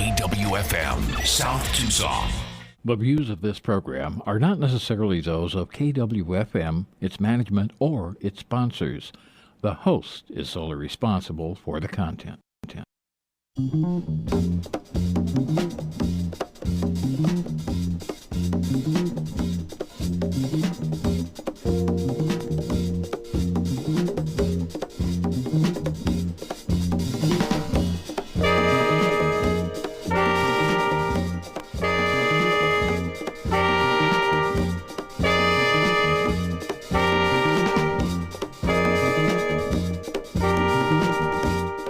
KWFM, South Tucson. The views of this program are not necessarily those of KWFM, its management, or its sponsors. The host is solely responsible for the content.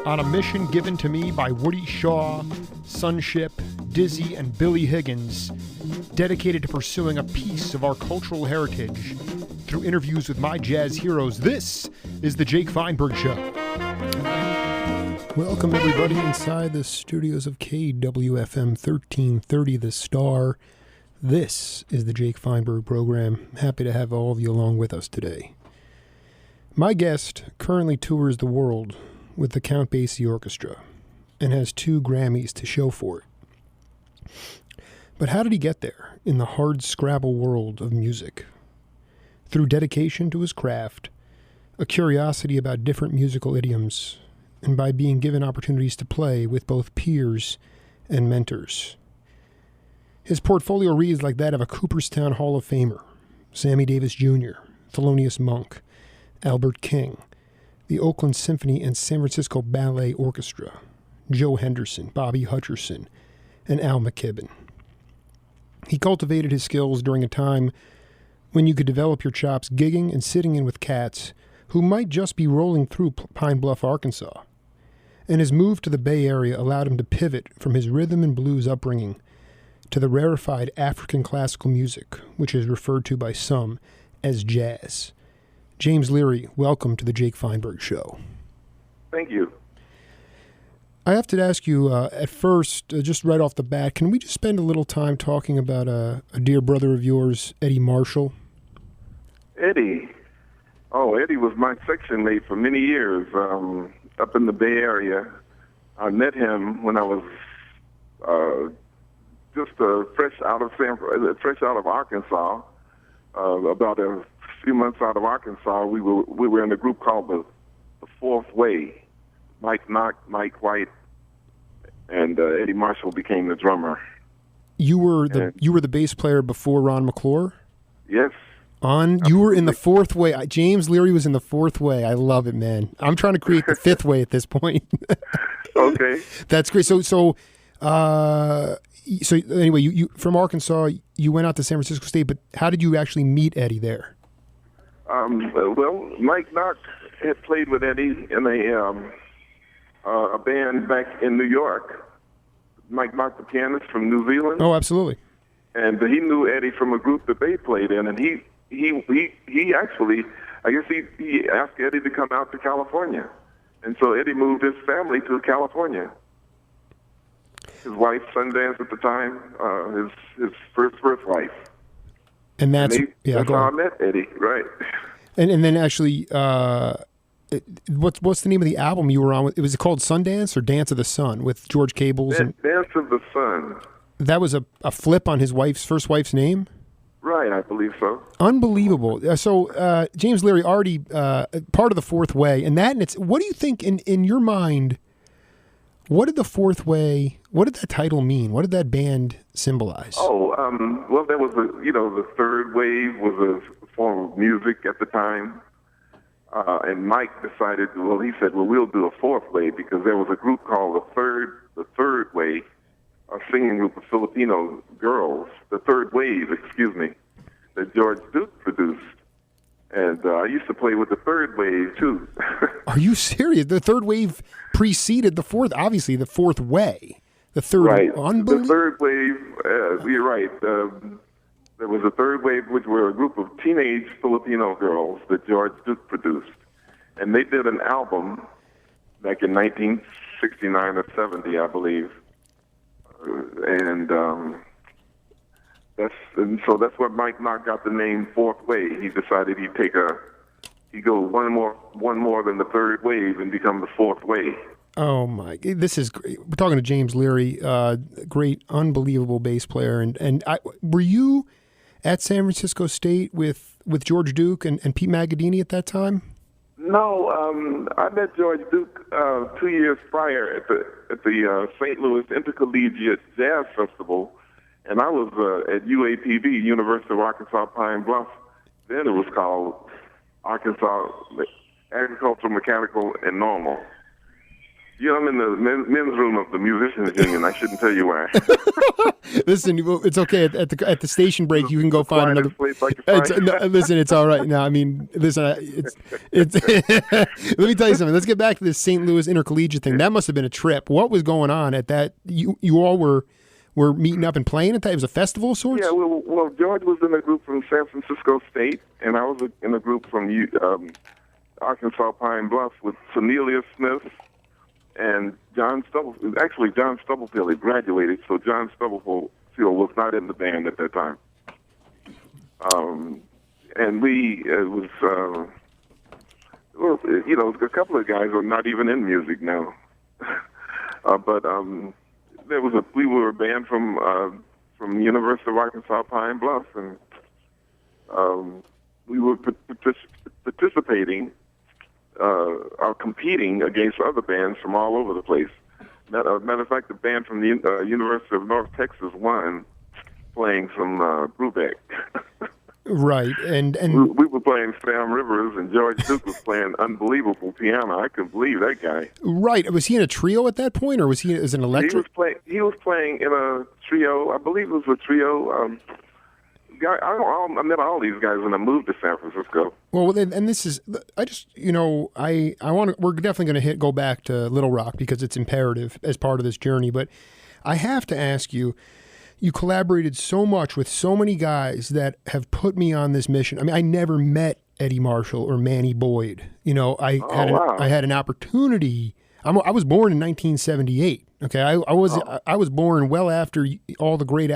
On a mission given to me by Woody Shaw, Sunship, Dizzy, and Billy Higgins, dedicated to pursuing a piece of our cultural heritage through interviews with my jazz heroes, this is The Jake Feinberg Show. Welcome, everybody, inside the studios of KWFM 1330 The Star. This is The Jake Feinberg Program. Happy to have all of you along with us today. My guest currently tours the world with the Count Basie Orchestra and has 2 Grammys to show for it. But how did he get there in the hard scrabble world of music? Through dedication to his craft, a curiosity about different musical idioms, and by being given opportunities to play with both peers and mentors. His portfolio reads like that of a Cooperstown Hall of Famer, Sammy Davis Jr., Thelonious Monk, Albert King, the Oakland Symphony and San Francisco Ballet Orchestra, Joe Henderson, Bobby Hutcherson, and Al McKibben. He cultivated his skills during a time when you could develop your chops gigging and sitting in with cats who might just be rolling through Pine Bluff, Arkansas. And his move to the Bay Area allowed him to pivot from his rhythm and blues upbringing to the rarefied African classical music, which is referred to by some as jazz. James Leary, welcome to the Jake Feinberg Show. Thank you. I have to ask you, at first, just right off the bat, can we just spend a little time talking about a dear brother of yours, Eddie Marshall? Eddie. Oh, Eddie was my section mate for many years up in the Bay Area. I met him when I was just fresh out of Arkansas, about a few months out of Arkansas. We were in a group called the Fourth Way. Mike Knock, Mike White, and Eddie Marshall became the drummer. You were the bass player before Ron McClure? Yes. You were in the Fourth Way. James Leary was in the Fourth Way. I love it, man. I'm trying to create the Fifth Way at this point. Okay. That's great. So anyway, you from Arkansas, you went out to San Francisco State, but how did you actually meet Eddie there? Well, Mike Knock had played with Eddie in a band back in New York. Mike Knock, the pianist from New Zealand. Oh, absolutely. And he knew Eddie from a group that they played in, and he actually, I guess he asked Eddie to come out to California, and so Eddie moved his family to California. His wife, Sundance at the time, his first wife. And that's how I met Eddie, right? And then actually, what's the name of the album you were on? Was it called Sundance or Dance of the Sun with George Cables? Dance of the Sun. That was a flip on his first wife's name? Right, I believe so. Unbelievable. So James Leary, already part of the Fourth Way, and what do you think in your mind? What did the Fourth Way? What did that title mean? What did that band symbolize? Oh, well, there was the third wave was a form of music at the time, and Mike decided. Well, he said, we'll do a fourth wave because there was a group called the Third Wave, a singing group of Filipino girls. The Third Wave, that George Duke produced. And I used to play with the Third Wave, too. Are you serious? The Third Wave preceded the Fourth, obviously, the Fourth Way. The Third Right. Unbelievable. The Third Wave, you're right. There was a Third Wave, which were a group of teenage Filipino girls that George Duke produced. And they did an album back in 1969 or 70, I believe. So that's where Mike Knock got the name Fourth Way. He decided he'd go one more than the Third Wave and become the Fourth Way. Oh my! This is great. We're talking to James Leary, great, unbelievable bass player. And were you at San Francisco State with George Duke and Pete Magadini at that time? No, I met George Duke 2 years prior at the St. Louis Intercollegiate Jazz Festival, and I was at UAPB, University of Arkansas Pine Bluff. Then it was called Arkansas Agricultural, Mechanical, and Normal. Yeah, I'm in the men's room of the Musicians Union. I shouldn't tell you why. Listen, it's okay. At the station break, you can go find another. Listen, it's all right. No, I mean, listen, it's. Let me tell you something. Let's get back to this St. Louis Intercollegiate thing. That must have been a trip. What was going on at that? You all were meeting up and playing at that? It was a festival of sorts? Yeah, well, George was in a group from San Francisco State, and I was in a group from Arkansas Pine Bluff with Cornelius Smith and John Stubblefield. Actually, John Stubblefield had graduated, so John Stubblefield was not in the band at that time. And it was a couple of guys are not even in music now. But we were a band from University of Arkansas Pine Bluff, and we were participating or competing against other bands from all over the place. Matter of fact, the band from the University of North Texas won, playing some Brubeck. Right, and we were playing Sam Rivers, and George Duke was playing unbelievable piano. I couldn't believe that guy. Right, was he in a trio at that point, or was he as an electric? He was playing in a trio. I believe it was a trio. I met all these guys when I moved to San Francisco. Well, and this is, I just, I want to, we're definitely going to go back to Little Rock because it's imperative as part of this journey. But I have to ask you, you collaborated so much with so many guys that have put me on this mission. I mean, I never met Eddie Marshall or Manny Boyd. I had an opportunity. I was born in 1978. Okay, I was born well after all the great,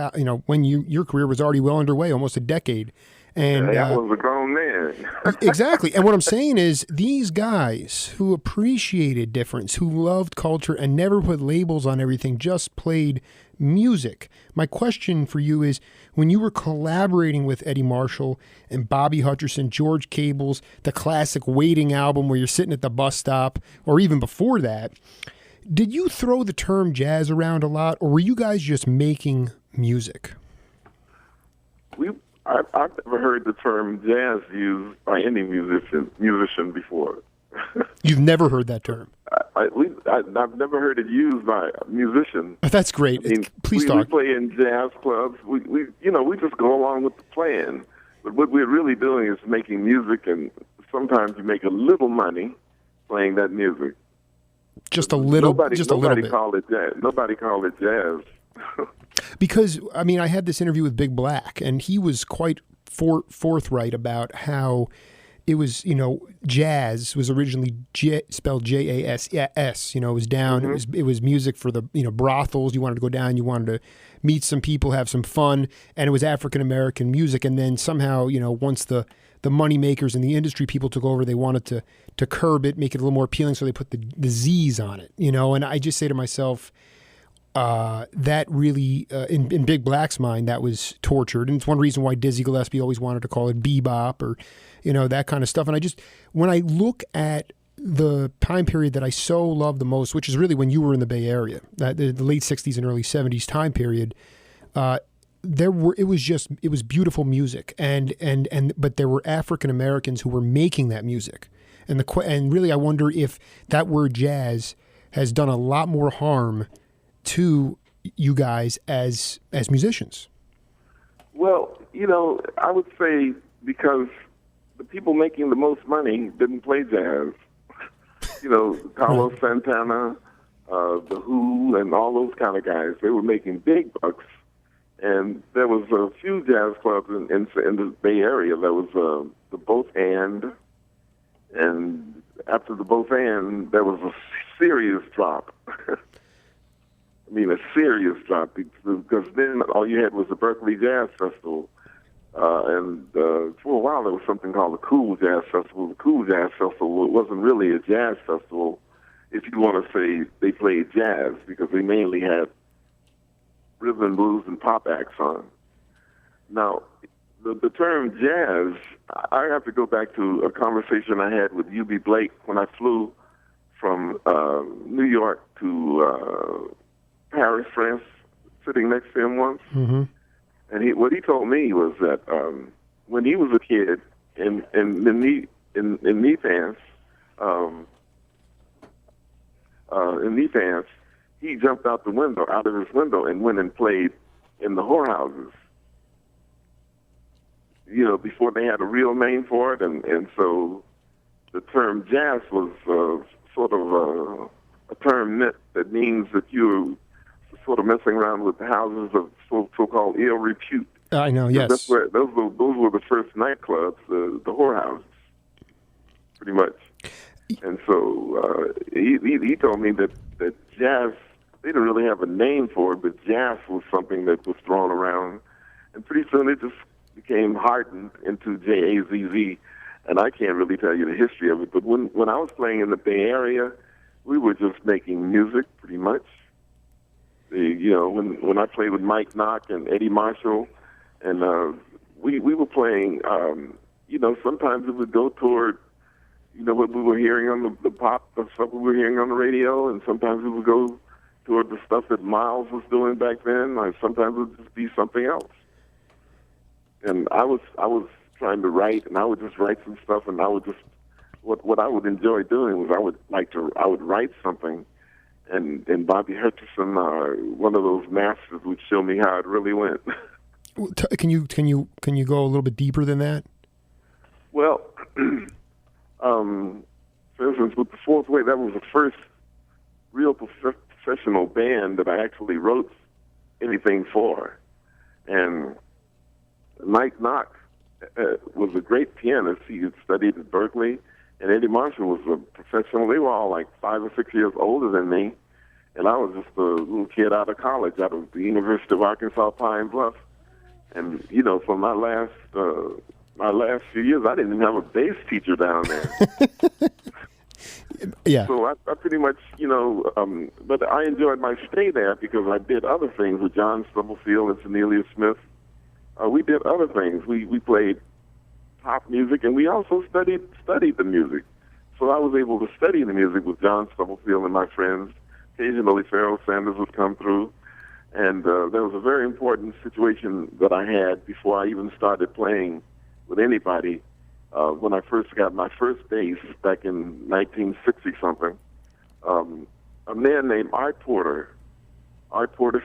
when your career was already well underway, almost a decade. And I was a grown man. Exactly. And what I'm saying is these guys who appreciated difference, who loved culture and never put labels on everything, just played music. My question for you is, when you were collaborating with Eddie Marshall and Bobby Hutcherson, George Cable's, the classic Waiting album where you're sitting at the bus stop, or even before that, did you throw the term jazz around a lot, or were you guys just making music? I've never heard the term jazz used by any musician before. You've never heard that term? I've never heard it used by a musician. That's great. I mean, please talk. We play in jazz clubs. We just go along with the plan. But what we're really doing is making music, and sometimes you make a little money playing that music. Just a little bit. Nobody called it jazz. Nobody called it jazz. Because, I mean, I had this interview with Big Black, and he was quite forthright about how it was, jazz was originally spelled J-A-S. It was down. Mm-hmm. It was music for the, brothels. You wanted to go down. You wanted to meet some people, have some fun. And it was African-American music. And then somehow, once the money makers and the industry people took over, they wanted to curb it, make it a little more appealing. So they put the Z's on it, and I just say to myself, that really, in Big Black's mind, that was tortured. And it's one reason why Dizzy Gillespie always wanted to call it bebop or, that kind of stuff. And when I look at the time period that I so love the most, which is really when you were in the Bay Area, the late 60s and early 70s time period, it was beautiful music. But there were African Americans who were making that music. And really, I wonder if that word jazz has done a lot more harm to you guys as musicians. Well, I would say because the people making the most money didn't play jazz. Carlos Santana, The Who, and all those kind of guys, they were making big bucks. And there was a few jazz clubs in the Bay Area. There was the Both and after the Both And, there was a serious drop. I mean, a serious drop, because then all you had was the Berkeley Jazz Festival. And for a while, there was something called the Cool Jazz Festival. The Cool Jazz Festival wasn't really a jazz festival. if you want to say they played jazz, because they mainly had rhythm and blues and pop acts on. Now, the term jazz, I have to go back to a conversation I had with U.B. Blake when I flew from New York to Paris, France, sitting next to him once. Mm-hmm. And what he told me was that when he was a kid in knee pants, he jumped out of his window, and went and played in the whorehouses. You know, before they had a real name for it, and so the term jazz was sort of a term that means that you're sort of messing around with the houses of so-called ill repute. I know, yes. That's where those were the first nightclubs, the whorehouses, pretty much. And so he told me that jazz, they didn't really have a name for it, but jazz was something that was thrown around, and pretty soon it just became hardened into J-A-Z-Z, and I can't really tell you the history of it, but when I was playing in the Bay Area, we were just making music, pretty much. When I played with Mike Knock and Eddie Marshall, and we were playing, sometimes it would go toward, what we were hearing on the pop, the stuff we were hearing on the radio, and sometimes it would go toward the stuff that Miles was doing back then, or sometimes it would just be something else. And I was trying to write, and I would just write some stuff, and I would just, what I would enjoy doing was I would write something, and Bobby Hutcherson, one of those masters, would show me how it really went. Can you go a little bit deeper than that? Well, for instance, with the Fourth Wave, that was the first real professional band that I actually wrote anything for, and Mike Knock was a great pianist. He had studied at Berkeley, and Eddie Marshall was a professional. They were all like 5 or 6 years older than me, and I was just a little kid out of college, out of the University of Arkansas Pine Bluff. And for my last few years, I didn't even have a bass teacher down there. Yeah. So I pretty much, but I enjoyed my stay there because I did other things with John Stubblefield and Cornelia Smith. We did other things. We played pop music, and we also studied the music. So I was able to study the music with John Stubblefield and my friends. Occasionally, Pharoah Sanders would come through. And there was a very important situation that I had before I even started playing with anybody. When I first got my first bass back in 1960-something, a man named Art Porter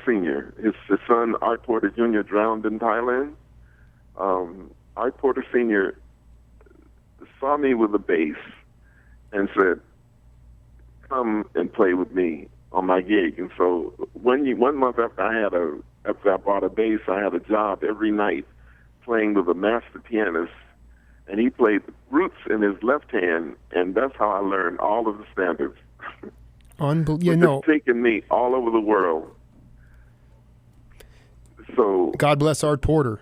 Sr., his son Art Porter Jr. drowned in Thailand. Art Porter Sr. saw me with a bass and said, "Come and play with me on my gig." And so one month after I bought a bass, I had a job every night playing with a master pianist, and he played the roots in his left hand, and that's how I learned all of the standards. Unbelievable. It's taken me all over the world. So God bless Art Porter.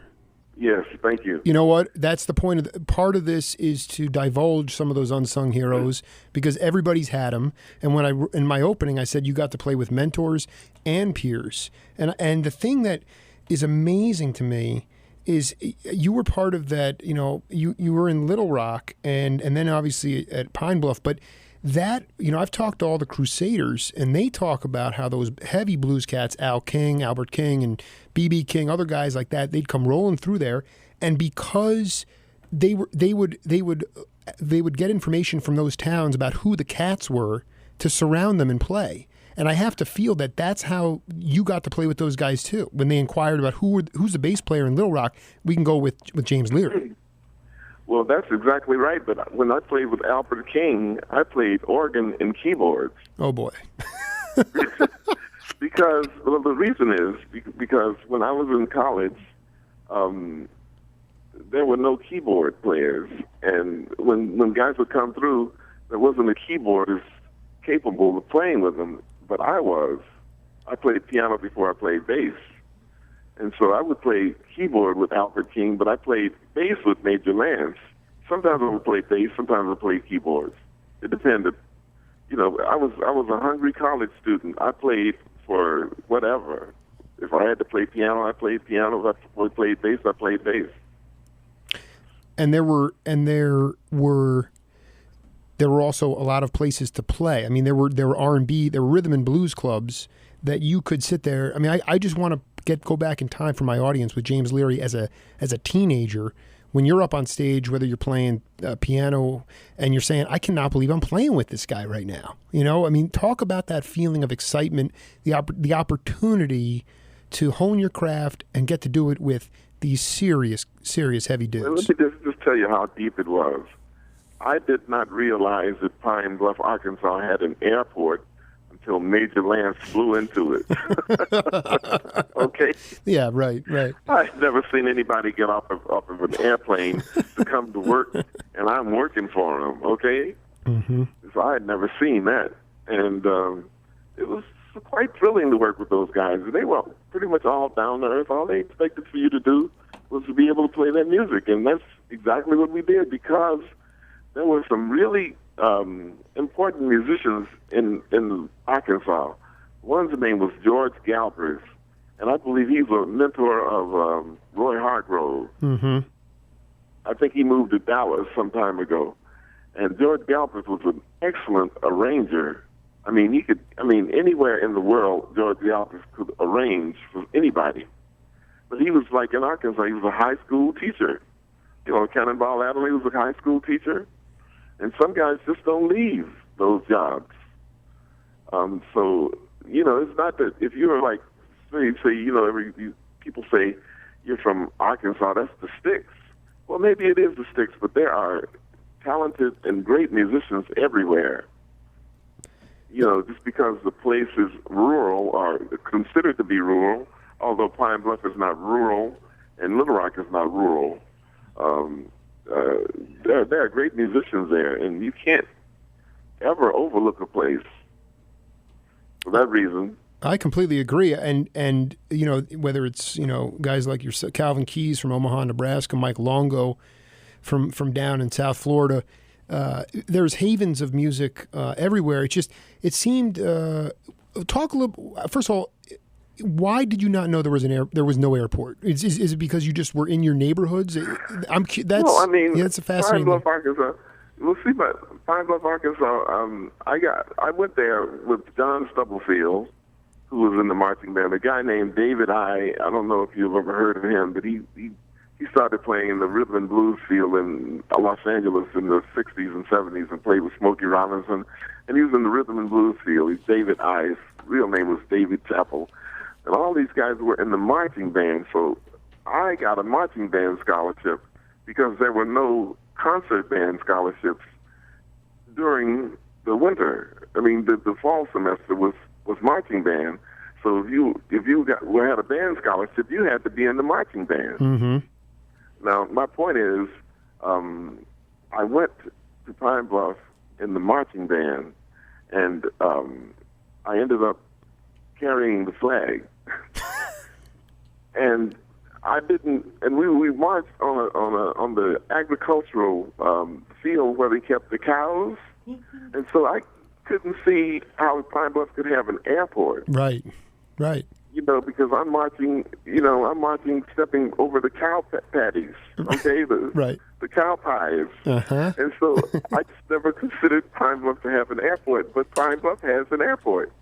Yes, thank you. You know what? That's the point of part of this is to divulge some of those unsung heroes because everybody's had them. And when in my opening, I said you got to play with mentors and peers. And the thing that is amazing to me is you were part of that. You were in Little Rock and then obviously at Pine Bluff, but. That, I've talked to all the Crusaders, and they talk about how those heavy blues cats, Al King, Albert King, and B.B. King, other guys like that, they'd come rolling through there, and because they would get information from those towns about who the cats were to surround them and play. And I have to feel that that's how you got to play with those guys too. When they inquired about who's the bass player in Little Rock, we can go with James Leary. Well, that's exactly right. But when I played with Albert King, I played organ and keyboards. Oh, boy. Because, the reason is because when I was in college, there were no keyboard players. And when guys would come through, there wasn't a keyboardist capable of playing with them. But I was. I played piano before I played bass. And so I would play keyboard with Albert King, but I played bass with Major Lance. Sometimes I would play bass, sometimes I would play keyboards. It depended. I was a hungry college student. I played for whatever. If I had to play piano, I played piano. If I played bass, I played bass. And there were also a lot of places to play. I mean, there were R&B, there were rhythm and blues clubs that you could sit there. I mean, I just want to go back in time for my audience with James Leary as a teenager. When you're up on stage, whether you're playing piano and you're saying, I cannot believe I'm playing with this guy right now. I mean, talk about that feeling of excitement, the opportunity to hone your craft and get to do it with these serious heavy dudes. Well, let me just tell you how deep it was. I did not realize that Pine Bluff, Arkansas had an airport until Major Lance flew into it. Okay? Yeah, right. I've never seen anybody get off of an airplane to come to work, and I'm working for them, okay? Mm-hmm. So I had never seen that. And it was quite thrilling to work with those guys. They were pretty much all down to earth. All they expected for you to do was to be able to play their music, and that's exactly what we did, because there were some really important musicians in Arkansas. One's name was George Galbraith, and I believe he's a mentor of Roy Hargrove. Mm-hmm. I think he moved to Dallas some time ago. And George Galbraith was an excellent arranger. I mean, anywhere in the world, George Galbraith could arrange for anybody. But he was like in Arkansas, he was a high school teacher. Cannonball Adderley was a high school teacher. And some guys just don't leave those jobs. So, it's not that if you're like, people say you're from Arkansas, that's the sticks. Well, maybe it is the sticks, but there are talented and great musicians everywhere. Just because the place is rural or considered to be rural, although Pine Bluff is not rural and Little Rock is not rural, there are great musicians there, and you can't ever overlook a place for that reason. I completely agree, and whether it's guys like your Calvin Keys from Omaha, Nebraska, Mike Longo from down in South Florida, there's havens of music everywhere. It seemed. Talk a little. First of all, why did you not know there was no airport? Is it because you just were in your neighborhoods? That's a fascinating. Pine Bluff, Arkansas. We'll see, but Pine Bluff, Arkansas. I went there with John Stubblefield, who was in the marching band. A guy named David I don't know if you've ever heard of him, but he started playing in the rhythm and blues field in Los Angeles in the 60s and 70s and played with Smokey Robinson. And he was in the rhythm and blues field. He's David I. His real name was David Chappell. And all these guys were in the marching band. So I got a marching band scholarship because there were no concert band scholarships during the winter. I mean, the fall semester was marching band. So if you had a band scholarship, you had to be in the marching band. Mm-hmm. Now, my point is, I went to Pine Bluff in the marching band, and I ended up carrying the flag. And I didn't. And we marched on the agricultural field where they kept the cows, and so I couldn't see how Pine Bluff could have an airport. Right. Because I'm marching, stepping over the cow patties, okay, the cow pies. Uh-huh. And so I just never considered Pine Bluff to have an airport, but Pine Bluff has an airport.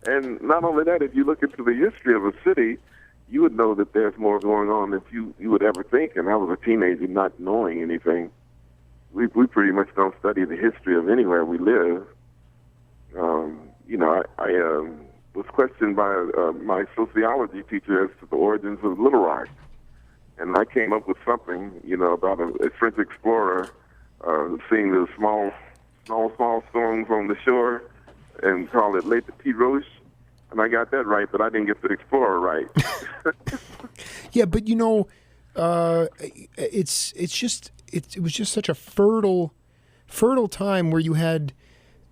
And not only that, if you look into the history of a city, you would know that there's more going on than you would ever think. And I was a teenager not knowing anything. We pretty much don't study the history of anywhere we live. I was questioned by my sociology teacher as to the origins of Little Rock. And I came up with something, about a French explorer seeing the small stones on the shore and called it Le Petit Roche. And I got that right, but I didn't get the explorer right. Yeah, but it was just such a fertile time where you had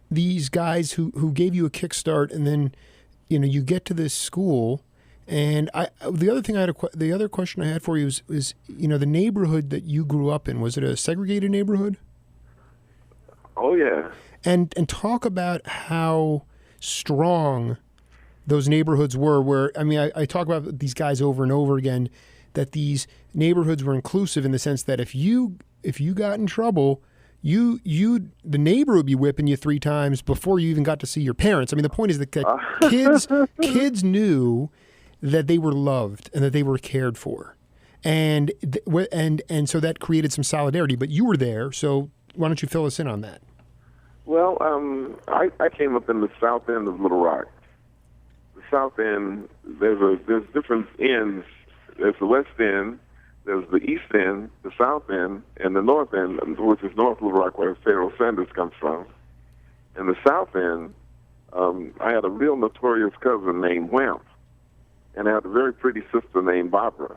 these guys who gave you a kickstart, and then you get to this school. And the other question I had for you is the neighborhood that you grew up in, was it a segregated neighborhood? Oh yeah. and talk about how strong those neighborhoods were. Where I talk about these guys over and over again, that these neighborhoods were inclusive in the sense that if you got in trouble, the neighbor would be whipping you 3 times before you even got to see your parents. I mean, the point is that kids knew that they were loved and that they were cared for, and so that created some solidarity. But you were there, so why don't you fill us in on that? Well, I came up in the south end of Little Rock. The south end, there's different ends. There's the west end, there's the east end, the south end, and the north end, which is North Little Rock, where Pharaoh Sanders comes from. And the south end, I had a real notorious cousin named Wamp, and I had a very pretty sister named Barbara.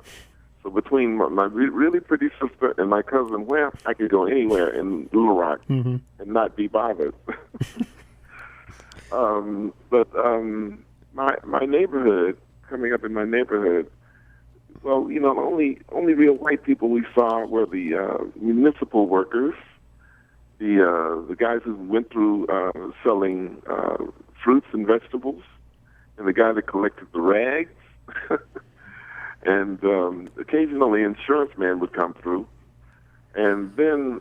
So between my really pretty sister and my cousin Wamp, I could go anywhere in Little Rock and not be bothered. But my neighborhood, coming up in my neighborhood, well, the only real white people we saw were the municipal workers, the guys who went through selling fruits and vegetables, and the guy that collected the rags. And occasionally, insurance man would come through. And then,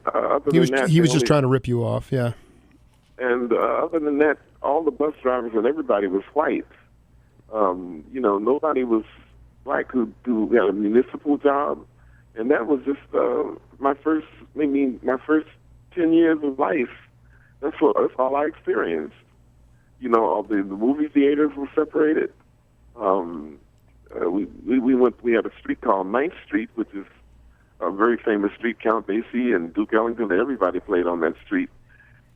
he was just trying to rip you off, yeah. And other than that, all the bus drivers and everybody was white. Nobody was black who had a municipal job, and that was just my first 10 years of life. That's all I experienced. All the movie theaters were separated. We had a street called 9th Street, which is a very famous street. Count Basie and Duke Ellington, everybody played on that street.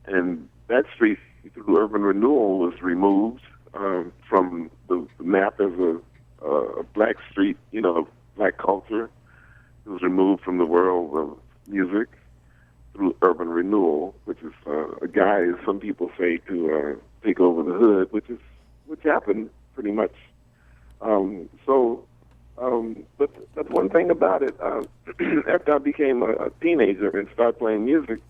And that street, through urban renewal, was removed from the map as a black street, black culture. It was removed from the world of music through urban renewal, which is a guise, some people say, to take over the hood, which happened pretty much. But one thing about it, after I became a teenager and started playing music,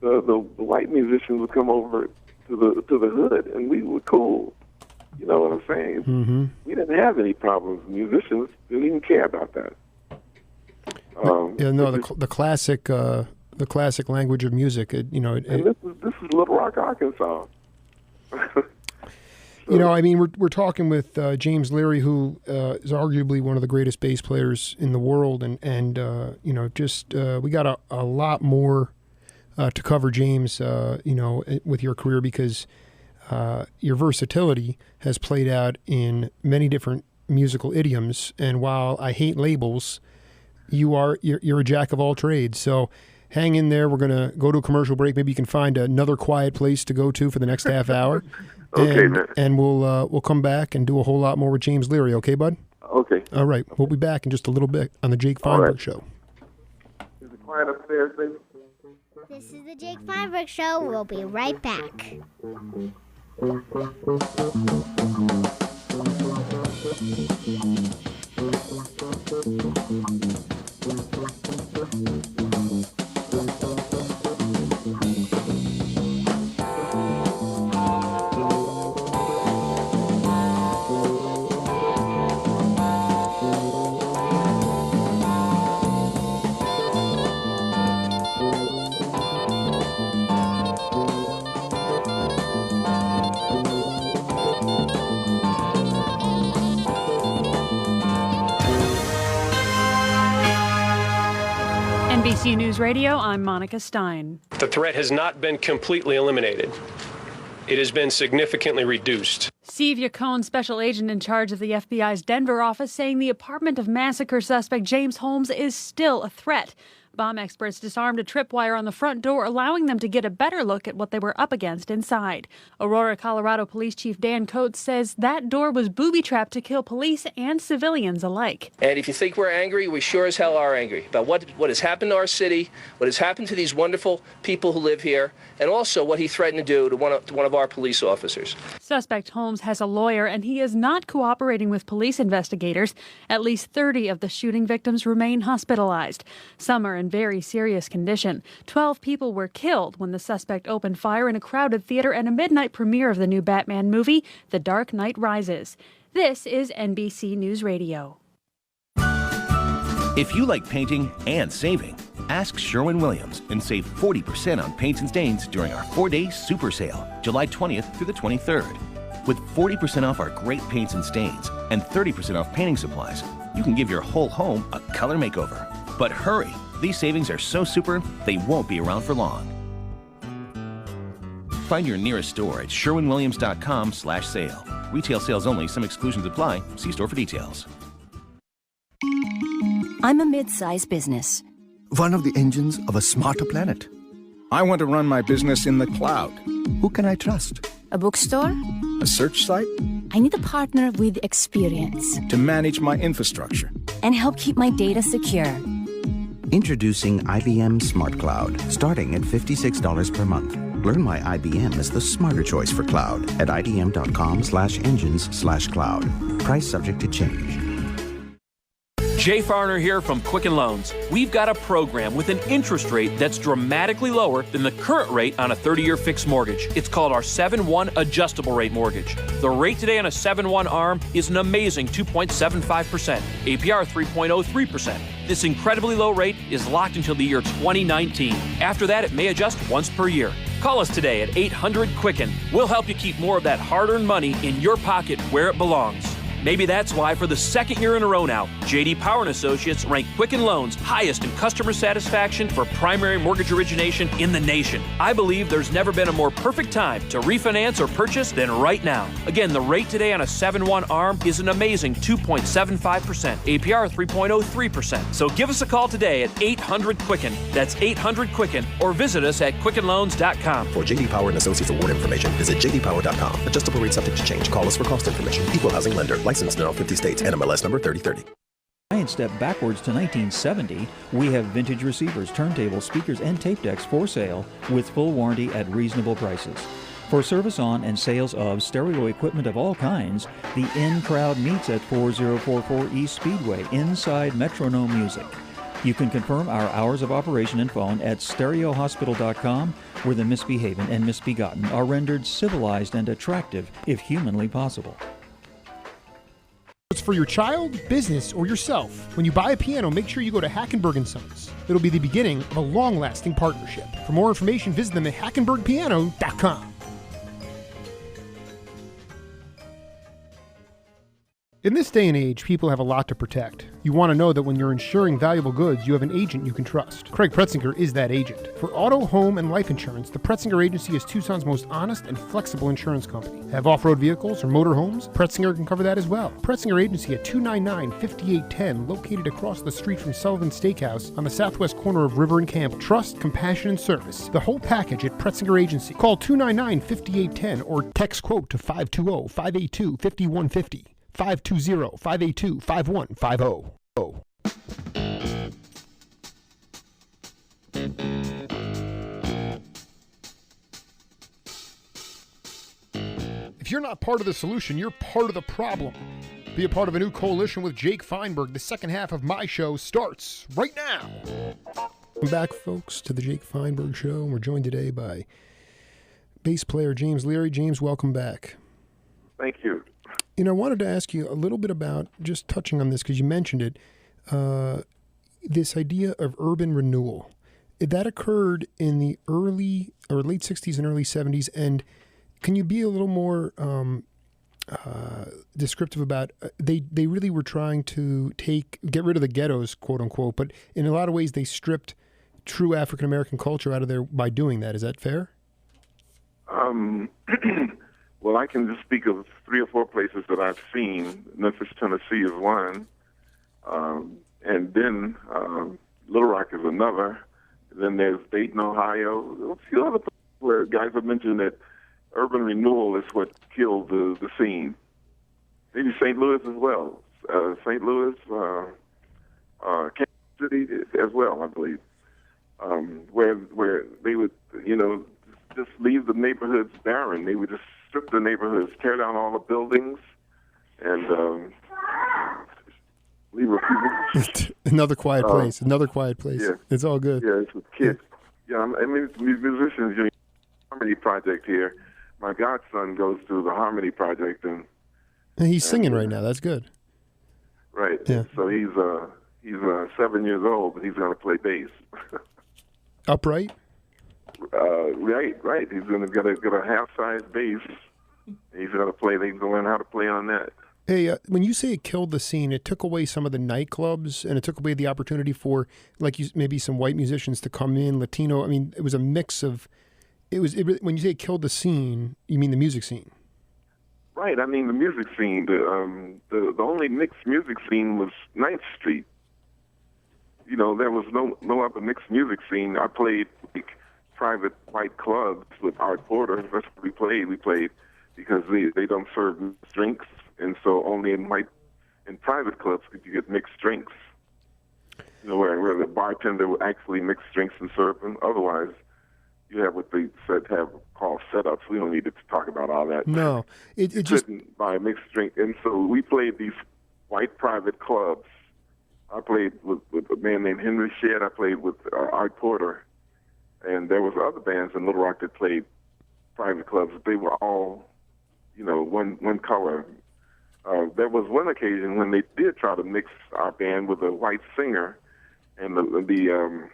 the white musicians would come over to the hood, and we were cool. You know what I'm saying? Mm-hmm. We didn't have any problems. Musicians didn't even care about that. The classic language of music. And this is Little Rock, Arkansas. We're talking with James Leary, who is arguably one of the greatest bass players in the world, and we got a lot more to cover, James. With your career, because your versatility has played out in many different musical idioms, and while I hate labels, you're a jack of all trades. So hang in there. We're gonna go to a commercial break. Maybe you can find another quiet place to go to for the next half hour. Okay, man. And we'll come back and do a whole lot more with James Leary. Okay, bud? Okay. All right. We'll be back in just a little bit on the Jake Feinberg Show. Is it quiet upstairs, baby? This is the Jake Feinberg Show. We'll be right back. NBC News Radio, I'm Monica Stein. The threat has not been completely eliminated. It has been significantly reduced. Steve Yacone, special agent in charge of the FBI's Denver office, saying the apartment of massacre suspect James Holmes is still a threat. Bomb experts disarmed a tripwire on the front door, allowing them to get a better look at what they were up against inside. Aurora, Colorado Police Chief Dan Coates says that door was booby-trapped to kill police and civilians alike. And if you think we're angry, we sure as hell are angry about what has happened to our city, what has happened to these wonderful people who live here, and also what he threatened to do to one of our police officers. Suspect Holmes has a lawyer, and he is not cooperating with police investigators. At least 30 of the shooting victims remain hospitalized. Some are in very serious condition. 12 people were killed when the suspect opened fire in a crowded theater at a midnight premiere of the new Batman movie, The Dark Knight Rises. This is NBC News Radio. If you like painting and saving, ask Sherwin-Williams and save 40% on paints and stains during our 4-day super sale, July 20th through the 23rd. With 40% off our great paints and stains and 30% off painting supplies, you can give your whole home a color makeover. But hurry, these savings are so super, they won't be around for long. Find your nearest store at sherwinwilliams.com/sale. Retail sales only, some exclusions apply. See store for details. I'm a mid-sized business. One of the engines of a smarter planet. I want to run my business in the cloud. Who can I trust? A bookstore? A search site? I need a partner with experience. To manage my infrastructure. And help keep my data secure. Introducing IBM Smart Cloud, starting at $56 per month. Learn why IBM is the smarter choice for cloud at idm.com/engines/cloud. Price subject to change. Jay Farner here from Quicken Loans. We've got a program with an interest rate that's dramatically lower than the current rate on a 30-year fixed mortgage. It's called our 7-1 adjustable rate mortgage. The rate today on a 7-1 ARM is an amazing 2.75%, APR 3.03%. This incredibly low rate is locked until the year 2019. After that, it may adjust once per year. Call us today at 800-QUICKEN. We'll help you keep more of that hard-earned money in your pocket where it belongs. Maybe that's why for the second year in a row now, J.D. Power & Associates ranked Quicken Loans highest in customer satisfaction for primary mortgage origination in the nation. I believe there's never been a more perfect time to refinance or purchase than right now. Again, the rate today on a 7-1 ARM is an amazing 2.75%, APR 3.03%. So give us a call today at 800-QUICKEN. That's 800-QUICKEN, or visit us at QuickenLoans.com. For J.D. Power & Associates award information, visit jdpower.com. Adjustable rate subject to change. Call us for cost information. Equal housing lender. Licensed in all 50 states. NMLS number 3030. And step backwards to 1970, we have vintage receivers, turntables, speakers, and tape decks for sale with full warranty at reasonable prices. For service on and sales of stereo equipment of all kinds, the in-crowd meets at 4044 East Speedway inside Metronome Music. You can confirm our hours of operation and phone at stereohospital.com, where the misbehaving and misbegotten are rendered civilized and attractive if humanly possible. It's for your child, business, or yourself. When you buy a piano, make sure you go to Hackenberg & Sons. It'll be the beginning of a long-lasting partnership. For more information, visit them at hackenbergpiano.com. In this day and age, people have a lot to protect. You want to know that when you're insuring valuable goods, you have an agent you can trust. Craig Pretzinger is that agent. For auto, home, and life insurance, the Pretzinger Agency is Tucson's most honest and flexible insurance company. Have off-road vehicles or motorhomes? Pretzinger can cover that as well. Pretzinger Agency at 299-5810, located across the street from Sullivan Steakhouse on the southwest corner of River and Campbell. Trust, compassion, and service. The whole package at Pretzinger Agency. Call 299-5810 or text quote to 520-582-5150. 520-582-5150. If you're not part of the solution, you're part of the problem. Be a part of a new coalition with Jake Feinberg. The second half of my show starts right now. Welcome back, folks, to the Jake Feinberg Show. We're joined today by bass player James Leary. James, welcome back. Thank you. You know, I wanted to ask you a little bit about, just touching on this because you mentioned it, this idea of urban renewal. That occurred in the early or late 60s and early 70s. And can you be a little more descriptive about, they really were trying to get rid of the ghettos, quote unquote, but in a lot of ways they stripped true African-American culture out of there by doing that. Is that fair? Well, I can just speak of 3 or 4 places that I've seen. Memphis, Tennessee is one. And then Little Rock is another. Then there's Dayton, Ohio. A few other places where guys have mentioned that urban renewal is what killed the scene. Maybe St. Louis as well. St. Louis, Kansas City as well, I believe. Where they would, just leave the neighborhoods barren. They would just strip the neighborhoods, tear down all the buildings, and leave a few Another quiet place. Another quiet place. Yeah. It's all good. Yeah, it's with kids. Yeah, I mean, it's musicians. You know, Harmony Project here. My godson goes to the Harmony Project, and he's singing right now. That's good. Right. Yeah. So he's 7 years old, but he's going to play bass. Upright? Right. He's going to get a half-size bass. He's going to play. He's going to learn how to play on that. Hey, when you say it killed the scene, it took away some of the nightclubs, and it took away the opportunity for, maybe some white musicians to come in, Latino. I mean, it was a mix of. When you say it killed the scene, you mean the music scene? Right. I mean the music scene. The only mixed music scene was 9th Street. You know, there was no other mixed music scene. I played private white clubs with Art Porter. That's what we played. We played because they don't serve drinks, and so only in private clubs could you get mixed drinks. You know, where the bartender would actually mix drinks and serve them. Otherwise, you have what they have called setups. We don't need to talk about all that. No, it just couldn't buy a mixed drink, and so we played these white private clubs. I played with a man named Henry Shedd. I played with Art Porter, and there was other bands in Little Rock that played private clubs. They were all, one color. There was one occasion when they did try to mix our band with a white singer, and the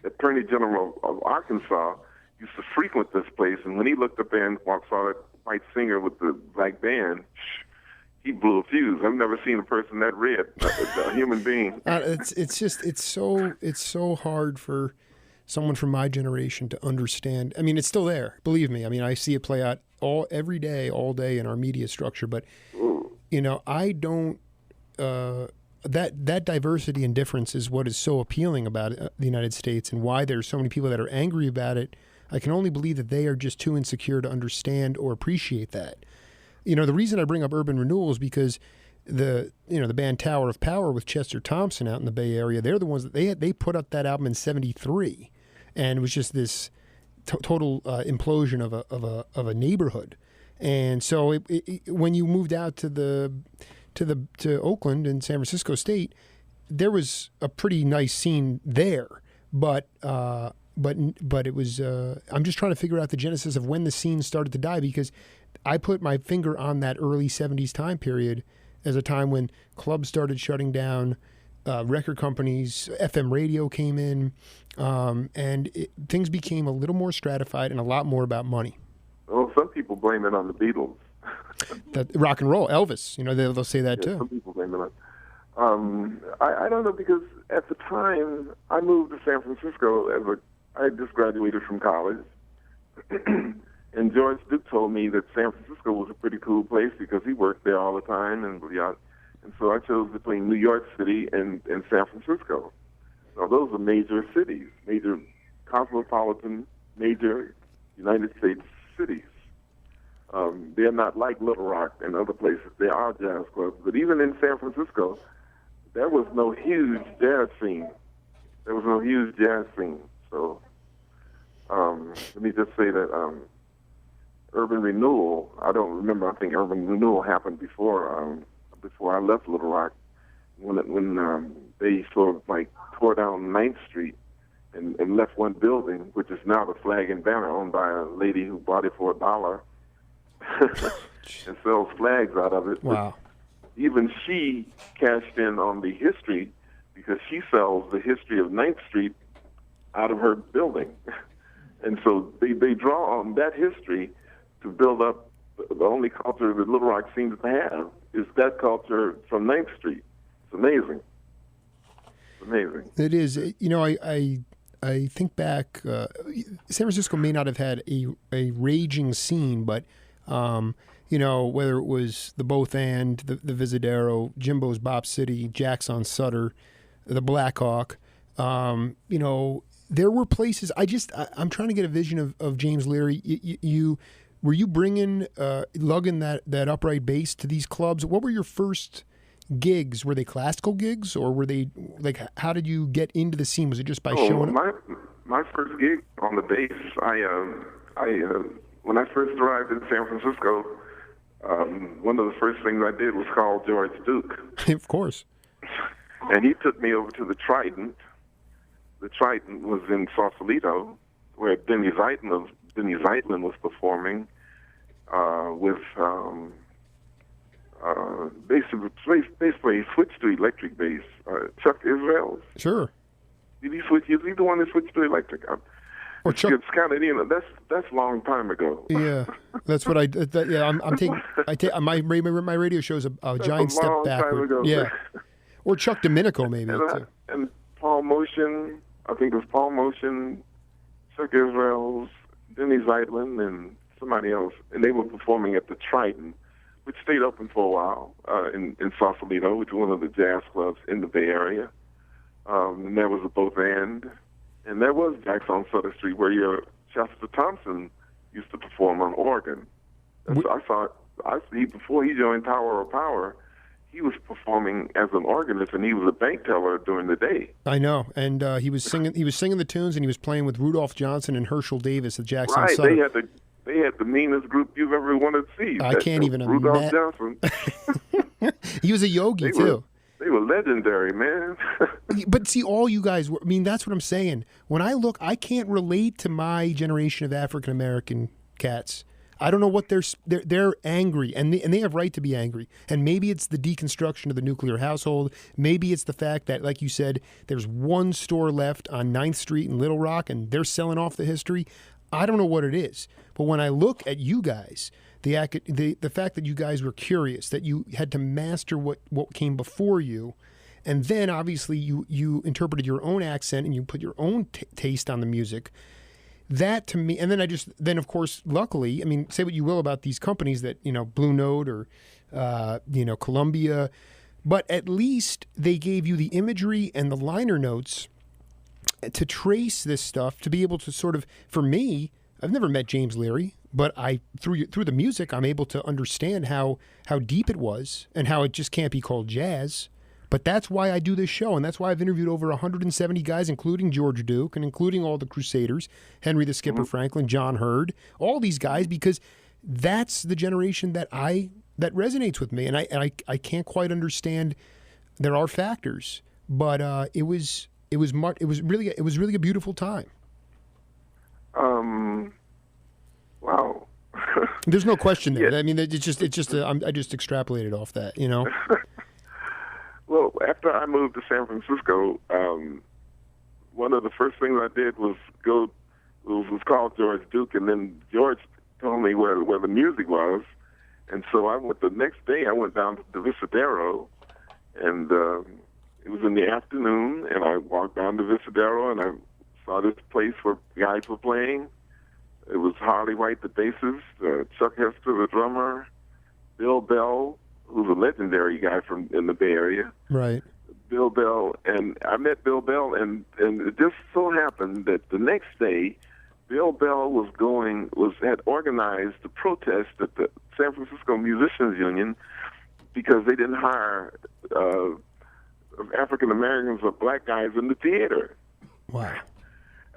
Attorney General of Arkansas used to frequent this place, and when he looked up there and saw that white singer with the black band, he blew a fuse. I've never seen a person that red, a human being. It's so hard for someone from my generation to understand. I mean, it's still there. Believe me. I mean, I see it play out every day, all day in our media structure. But I don't. That diversity and difference is what is so appealing about the United States, and why there's so many people that are angry about it. I can only believe that they are just too insecure to understand or appreciate that. The reason I bring up urban renewal is because the band Tower of Power with Chester Thompson out in the Bay Area, they're the ones that they put up that album in '73, and it was just this total implosion of a neighborhood. And so when you moved out to Oakland and San Francisco State, there was a pretty nice scene there, but it was. I'm just trying to figure out the genesis of when the scene started to die, because I put my finger on that early '70s time period as a time when clubs started shutting down, record companies, FM radio came in, and things became a little more stratified and a lot more about money. Well, some people blame it on the Beatles. That rock and roll, Elvis, they'll say that too. Some people blame it on. I don't know, because at the time I moved to San Francisco I had just graduated from college, and George Duke told me that San Francisco was a pretty cool place because he worked there all the time, and so I chose between New York City and San Francisco. So those are major cities, major cosmopolitan, major United States cities. They're not like Little Rock and other places. They are jazz clubs. But even in San Francisco, there was no huge jazz scene. So let me just say that urban renewal, I don't remember. I think urban renewal happened before I left Little Rock, when they sort of tore down 9th Street and left one building, which is now the Flag and Banner, owned by a lady who bought it for $1 and sells flags out of it. Wow. But even she cashed in on the history, because she sells the history of 9th Street out of her building. And so they draw on that history to build up the only culture that Little Rock seems to have, is that culture from 9th Street. It's amazing. It's amazing. It is. I think back, San Francisco may not have had a raging scene, but whether it was the Both And, the Visadero, Jimbo's Bop City, Jack's on Sutter, the Black Hawk, there were places. I'm trying to get a vision of James Leary. Were you bringing, lugging that upright bass to these clubs? What were your first gigs? Were they classical gigs, or were they how did you get into the scene? Was it just by showing up? My first gig on the bass, when I first arrived in San Francisco, one of the first things I did was call George Duke. Of course. And he took me over to the Trident. The Trident was in Sausalito, where Denny Zeitlin was performing with basically he switched to electric bass. Chuck Israels. Sure. Did he switch? Is he the one that switched to electric? Or Chuck. It's kind of that's a long time ago. Yeah, that's what I. I'm taking. My radio show's a giant step backward. Yeah. Or Chuck Domenico maybe. And Paul Motion. I think it was Paul Motion, Chuck Israels, Denny Zeitlin, and somebody else, and they were performing at the Trident, which stayed open for a while in Sausalito, which was one of the jazz clubs in the Bay Area. And there was a both and there was Jack's on Sutter Street, where your Chester Thompson used to perform on organ. Before he joined Tower of Power, he was performing as an organist, and he was a bank teller during the day. I know, and he was singing the tunes, and he was playing with Rudolph Johnson and Herschel Davis at Jackson Right, Sutter. they had the meanest group you've ever wanted to see. I can't even imagine. Rudolph Johnson. He was a yogi too. They were legendary, man. But see, all you guys were. I mean, that's what I'm saying. When I look, I can't relate to my generation of African American cats. I don't know what they're angry, and they have right to be angry. And maybe it's the deconstruction of the nuclear household. Maybe it's the fact that, like you said, there's one store left on 9th Street in Little Rock, and they're selling off the history. I don't know what it is. But when I look at you guys, the fact that you guys were curious, that you had to master what came before you, and then obviously you interpreted your own accent and you put your own taste on the music. That to me, and then of course, luckily, I mean, say what you will about these companies that, Blue Note or, Columbia, but at least they gave you the imagery and the liner notes to trace this stuff, to be able to sort of, for me, I've never met James Leary, but through the music, I'm able to understand how deep it was and how it just can't be called jazz. But that's why I do this show, and that's why I've interviewed over 170 guys, including George Duke and including all the Crusaders, Henry the Skipper Franklin, John Hurd, all these guys, because that's the generation that resonates with me, and I can't quite understand. There are factors, but it was really a beautiful time. Wow. There's no question there. Yeah. I mean, I just extrapolated off that, Well, after I moved to San Francisco, one of the first things I did was go. It was called George Duke, and then George told me where the music was, and so the next day I went down to the Visadero, and it was in the afternoon, and I walked down to Visadero, and I saw this place where guys were playing. It was Harley White, the bassist, Chuck Hester, the drummer, Bill Bell, who's a legendary guy in the Bay Area. Right. Bill Bell, and I met Bill Bell, and it just so happened that the next day, Bill Bell had organized a protest at the San Francisco Musicians Union because they didn't hire African Americans or black guys in the theater. Wow.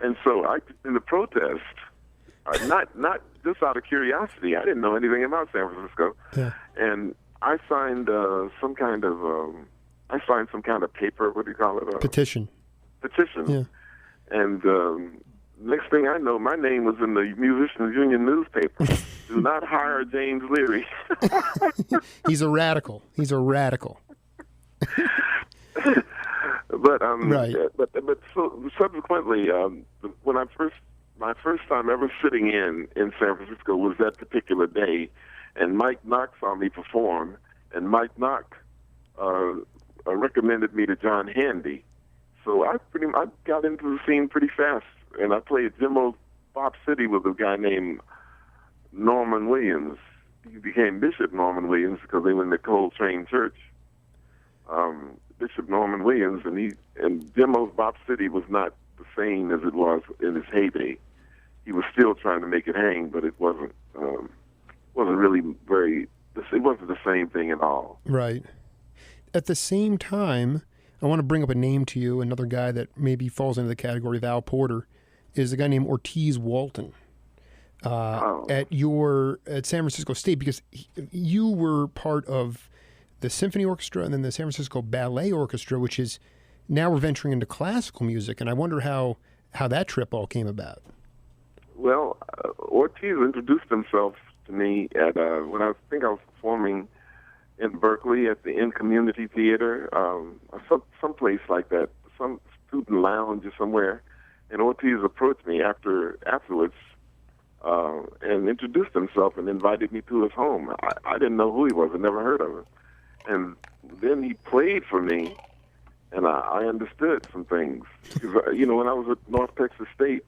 And so in the protest, not just out of curiosity, I didn't know anything about San Francisco, and I signed some kind of paper. What do you call it? Petition. Yeah. And next thing I know, my name was in the Musicians Union newspaper. Do not hire James Leary. He's a radical. But right. But so subsequently, when my first time ever sitting in San Francisco was that particular day, and Mike Knock saw me perform, and Mike Knock recommended me to John Handy. So I got into the scene pretty fast, and I played Jimmo's Bop City with a guy named Norman Williams. He became Bishop Norman Williams because they were in the Coltrane Church. Bishop Norman Williams, and Jimmo's Bop City was not the same as it was in its heyday. He was still trying to make it hang, but it wasn't really it wasn't the same thing at all. Right. At the same time, I want to bring up a name to you. Another guy that maybe falls into the category of Al Porter is a guy named Ortiz Walton at San Francisco State, because you were part of the symphony orchestra and then the San Francisco Ballet Orchestra, which is now we're venturing into classical music. And I wonder how that trip all came about. Well, Ortiz introduced himself to me at when I think I was performing in Berkeley at the In Community Theater, some place like that, some student lounge or somewhere. And Ortiz approached me afterwards and introduced himself and invited me to his home. I didn't know who he was. I never heard of him. And then he played for me, and I understood some things. Because, when I was at North Texas State,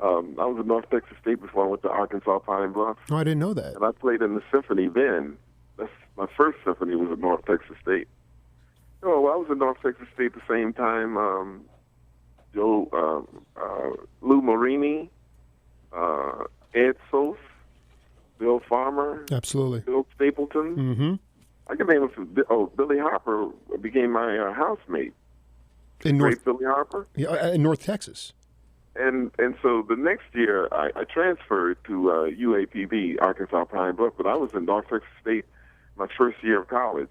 I was at North Texas State before I went to Arkansas Pine Bluff. Oh, I didn't know that. And I played in the symphony then. That's my first symphony was at North Texas State. I was at North Texas State at the same time. Lou Marini, Ed Sos, Bill Farmer. Absolutely. Bill Stapleton. Mm-hmm. I can name a few. Billy Harper became my housemate. Billy Harper? Yeah, in North Texas. And so the next year, I transferred to UAPB, Arkansas Pine Bluff, but I was in North Texas State my first year of college.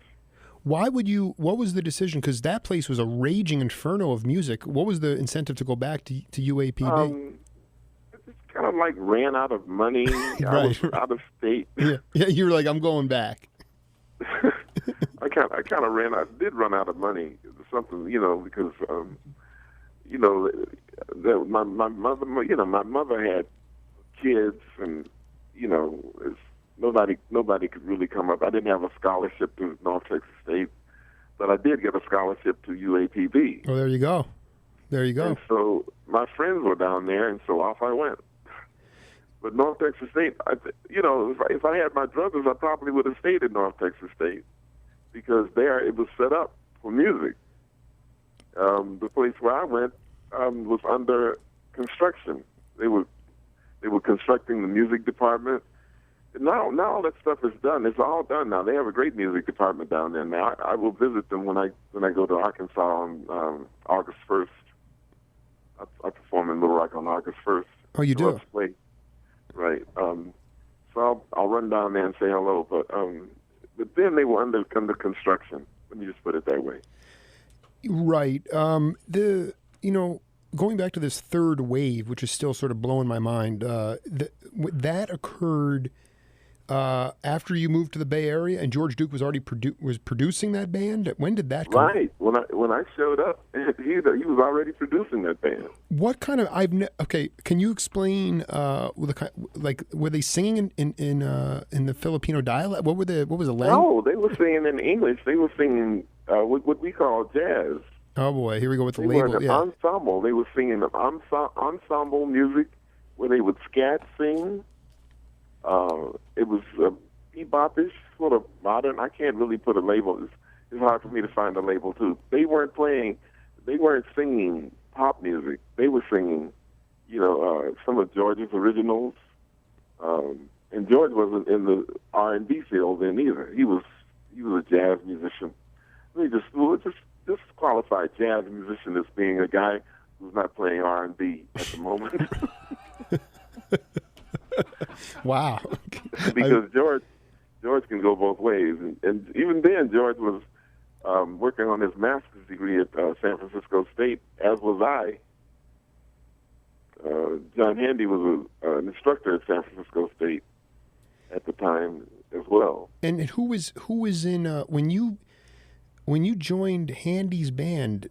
What was the decision? Because that place was a raging inferno of music. What was the incentive to go back to UAPB? I just kind of like ran out of money. Right. I was out of state. Yeah, you were like, I'm going back. I kind of run out of money. Something, because my mother had kids, and nobody could really come up. I didn't have a scholarship to North Texas State, but I did get a scholarship to UAPB. Oh, there you go. And so my friends were down there, and so off I went. But North Texas State, if I had my druthers, I probably would have stayed at North Texas State, because there it was set up for music. The place where I went was under construction. They were constructing the music department. Now all that stuff is done. It's all done now. They have a great music department down there now. I will visit them when I go to Arkansas on August 1st. I perform in Little Rock on August 1st. Oh, you do? Play. Right. So I'll run down there and say hello. But then they were under construction. Let me just put it that way. Right. Going back to this third wave, which is still sort of blowing my mind, that occurred after you moved to the Bay Area, and George Duke was already producing that band. When did that come? Right. When I showed up, he was already producing that band. What kind of okay? Can you explain were they singing in the Filipino dialect? What was the language? No, they were singing in English. They were singing what we call jazz. Oh boy, here we go with the they label. Were an ensemble. They were singing ensemble music where they would scat sing. It was bebopish, sort of modern. I can't really put a label. It's hard for me to find a label too. They weren't singing pop music. They were singing, some of George's originals. And George wasn't in the R&B field then either. He was a jazz musician. We'll just qualify jazz musician as being a guy who's not playing R&B at the moment. Wow. Because George can go both ways. And even then, George was working on his master's degree at San Francisco State, as was I. John Handy was an instructor at San Francisco State at the time as well. And who was in when you joined Handy's band?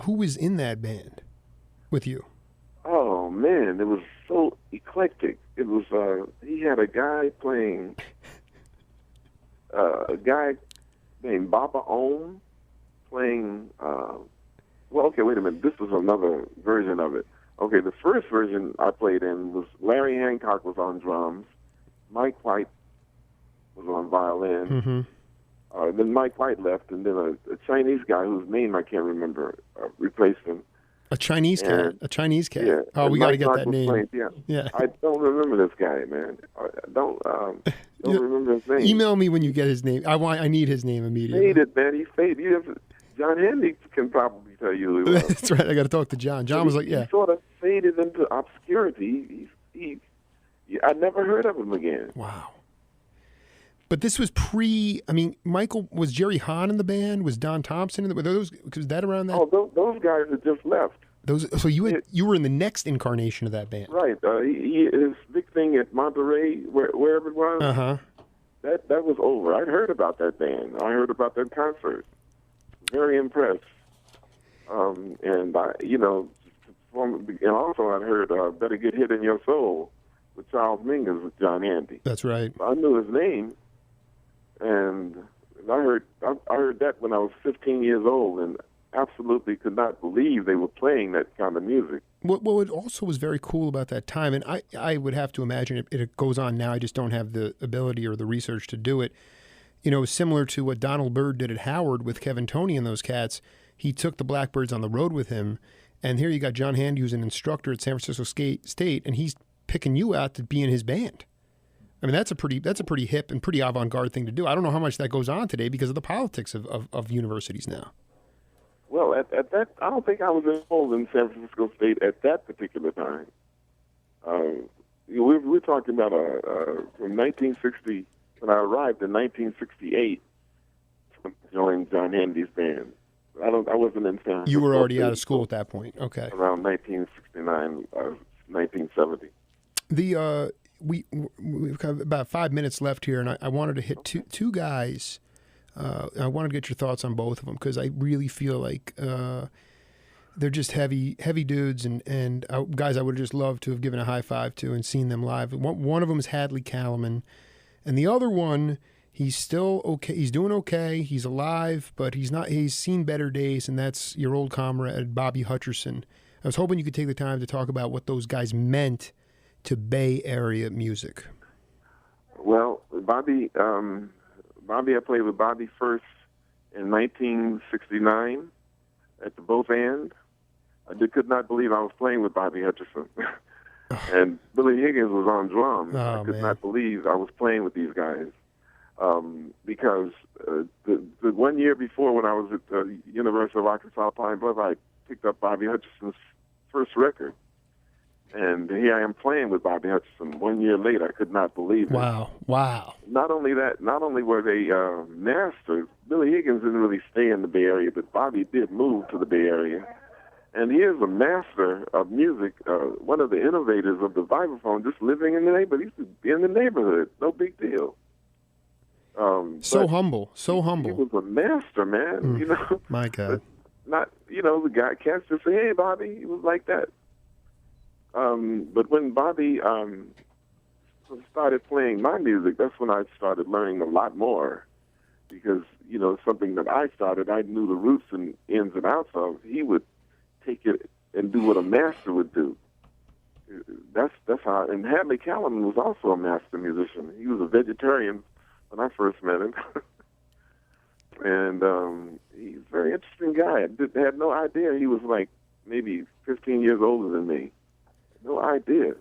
Who was in that band with you? Oh man, it was so eclectic. It was he had a guy playing a guy named Baba Om playing. Okay, wait a minute. This was another version of it. Okay, the first version I played in was Larry Hancock was on drums, Mike White was on violin. Mm-hmm. Then Mike White left, and then a Chinese guy whose name I can't remember replaced him. A Chinese cat. Yeah. Oh, we got to get that name. Playing, yeah. I don't remember this guy, man. I don't remember his name. Email me when you get his name. I need his name immediately. Need it, man. He's faded. John Handy can probably tell you who he was. That's right. I got to talk to John. John was like, yeah. He sort of faded into obscurity. I never heard of him again. Wow. But this was Michael, was Jerry Hahn in the band? Was Don Thompson in the, was that around that? Oh, those guys had just left. So you were in the next incarnation of that band. Right. His big thing at Monterey, wherever it was, that was over. I'd heard about that band. I heard about that concert. Very impressed. And also I'd heard Better Get Hit in Your Soul with Charles Mingus with John Handy. That's right. I knew his name, and I heard that when I was 15 years old, and absolutely could not believe they were playing that kind of music. What also was very cool about that time, and I would have to imagine it goes on now, I just don't have the ability or the research to do it, similar to what Donald Byrd did at Howard with Kevin Toney and those cats. He took the Blackbirds on the road with him, and here you got John Handy, who's an instructor at San Francisco State, and he's picking you out to be in his band. I mean, that's a pretty hip and pretty avant-garde thing to do. I don't know how much that goes on today because of the politics of universities now. Well, at that, I don't think I was involved in San Francisco State at that particular time. We're talking about from 1960, when I arrived in 1968, to join John Handy's band. I wasn't in San Francisco. You were already out of school at that point. Okay. Around 1969, 1970. We've got about 5 minutes left here, and I wanted to hit two guys. I wanted to get your thoughts on both of them because I really feel like they're just heavy dudes and guys I would have just loved to have given a high five to and seen them live. One of them is Hadley Kalaman, and the other one, he's still okay. He's doing okay. He's alive, but he's not. He's seen better days, and that's your old comrade Bobby Hutcherson. I was hoping you could take the time to talk about what those guys meant to Bay Area music. Well, Bobby, I played with Bobby first in 1969 at the both ends. I could not believe I was playing with Bobby Hutcherson. And Billy Higgins was on drums. I could not believe I was playing with these guys. Because the 1 year before, when I was at the University of Arkansas Pine Bluff, I picked up Bobby Hutcherson's first record. And here I am playing with Bobby Hutcherson 1 year later. I could not believe it. Wow. Not only were they masters, Billy Higgins didn't really stay in the Bay Area, but Bobby did move to the Bay Area. And he is a master of music, one of the innovators of the vibraphone, just living in the neighborhood. He used to be in the neighborhood. No big deal. So humble. He was a master, man. My God. Not, the guy can't just say, "Hey, Bobby." He was like that. But when Bobby started playing my music, that's when I started learning a lot more. Because, something that I started, I knew the roots and ins and outs of. He would take it and do what a master would do. That's how. And Hadley Kalaman was also a master musician. He was a vegetarian when I first met him. And he's a very interesting guy. I had no idea he was like maybe 15 years older than me. No idea.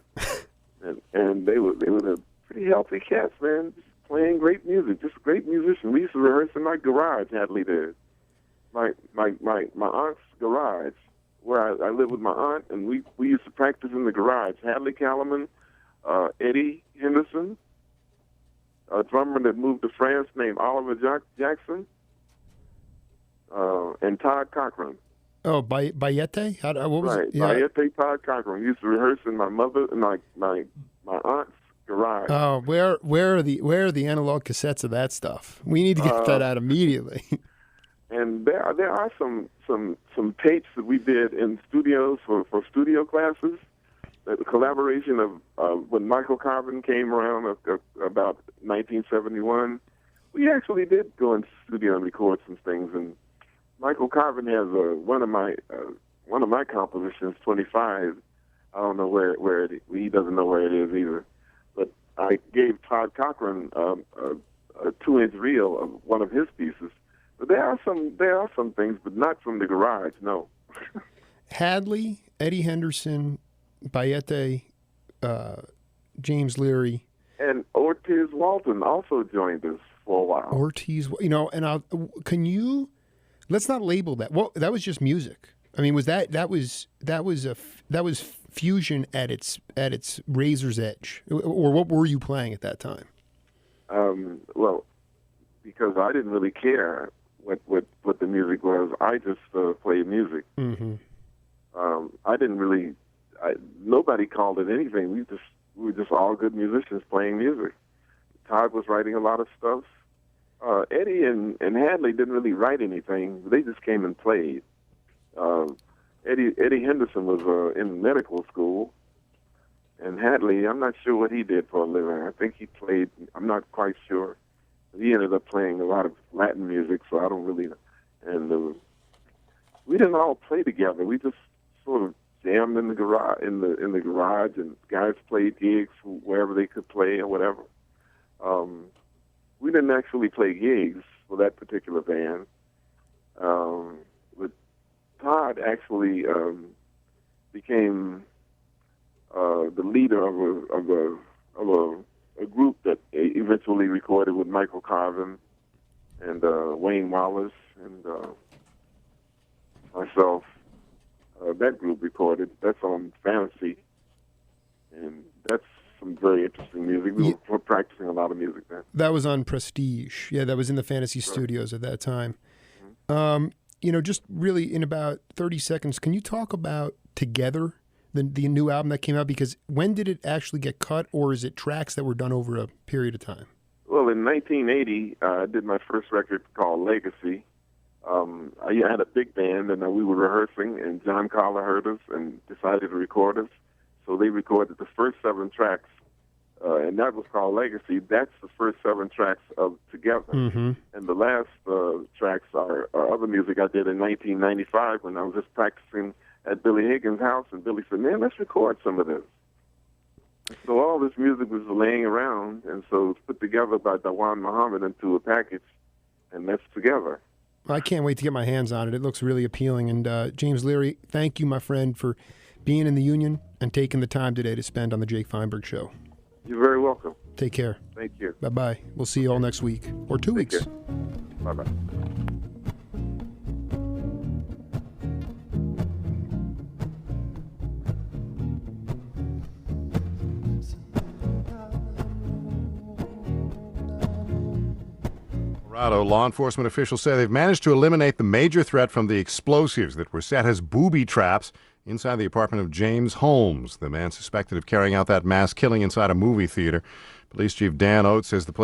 and they were the pretty healthy cats, man. Just playing great music, just a great musician. We used to rehearse in my garage, Hadley did. My aunt's garage, where I lived with my aunt, and we used to practice in the garage. Hadley Kalaman, Eddie Henderson, a drummer that moved to France named Oliver Jackson, and Todd Cochran. Oh, Bayete? What was it? Yeah. Bayete, Todd Cochran. We used to rehearse in my mother and my aunt's garage. Oh, where are the analog cassettes of that stuff? We need to get that out immediately. And there are some tapes that we did in studios for studio classes. The collaboration of when Michael Carvin came around about 1971. We actually did go in studio and record some things. And Michael Carvin has one of my compositions, 25. I don't know where he doesn't know where it is either. But I gave Todd Cochran a 2-inch reel of one of his pieces. But there are some things, but not from the garage. No. Hadley, Eddie Henderson, Bayete, James Leary, and Ortiz Walton also joined us for a while. Ortiz, and let's not label that. Well, that was just music. I mean, that was fusion at its razor's edge, or what were you playing at that time? Well, because I didn't really care what the music was. I just played music. Mm-hmm. I didn't really. Nobody called it anything. We were just all good musicians playing music. Todd was writing a lot of stuff. Eddie and Hadley didn't really write anything. They just came and played. Eddie Henderson was in medical school, and Hadley, I'm not sure what he did for a living. I think he played. I'm not quite sure. He ended up playing a lot of Latin music, so I don't really. And we didn't all play together. We just sort of jammed in the garage, in the garage, and guys played gigs wherever they could play or whatever. We didn't actually play gigs for that particular band. But Todd actually became the leader of a group that eventually recorded with Michael Carvin and Wayne Wallace and myself. That group recorded. That's on Fantasy, and that's some very interesting music. We were practicing a lot of music then. That was on Prestige. Yeah, that was in the Fantasy Studios at that time. Mm-hmm. Just really in about 30 seconds, can you talk about Together, the new album that came out? Because when did it actually get cut, or is it tracks that were done over a period of time? Well, in 1980, I did my first record called Legacy. I had a big band, and we were rehearsing, and John Collar heard us and decided to record us. So they recorded the first 7 tracks, and that was called Legacy. That's the first 7 tracks of Together. Mm-hmm. And the last tracks are other music I did in 1995 when I was just practicing at Billy Higgins' house, and Billy said, man, let's record some of this. So all this music was laying around, and so it was put together by Dawan Muhammad into a package, and that's Together. I can't wait to get my hands on it. It looks really appealing. And James Leary, thank you, my friend, for being in the Union and taking the time today to spend on the Jake Feinberg Show. You're very welcome. Take care. Thank you. Bye-bye. We'll see you all next week, or 2 weeks. Care. Bye-bye. Law enforcement officials say they've managed to eliminate the major threat from the explosives that were set as booby traps inside the apartment of James Holmes, the man suspected of carrying out that mass killing inside a movie theater. Police Chief Dan Oates says the place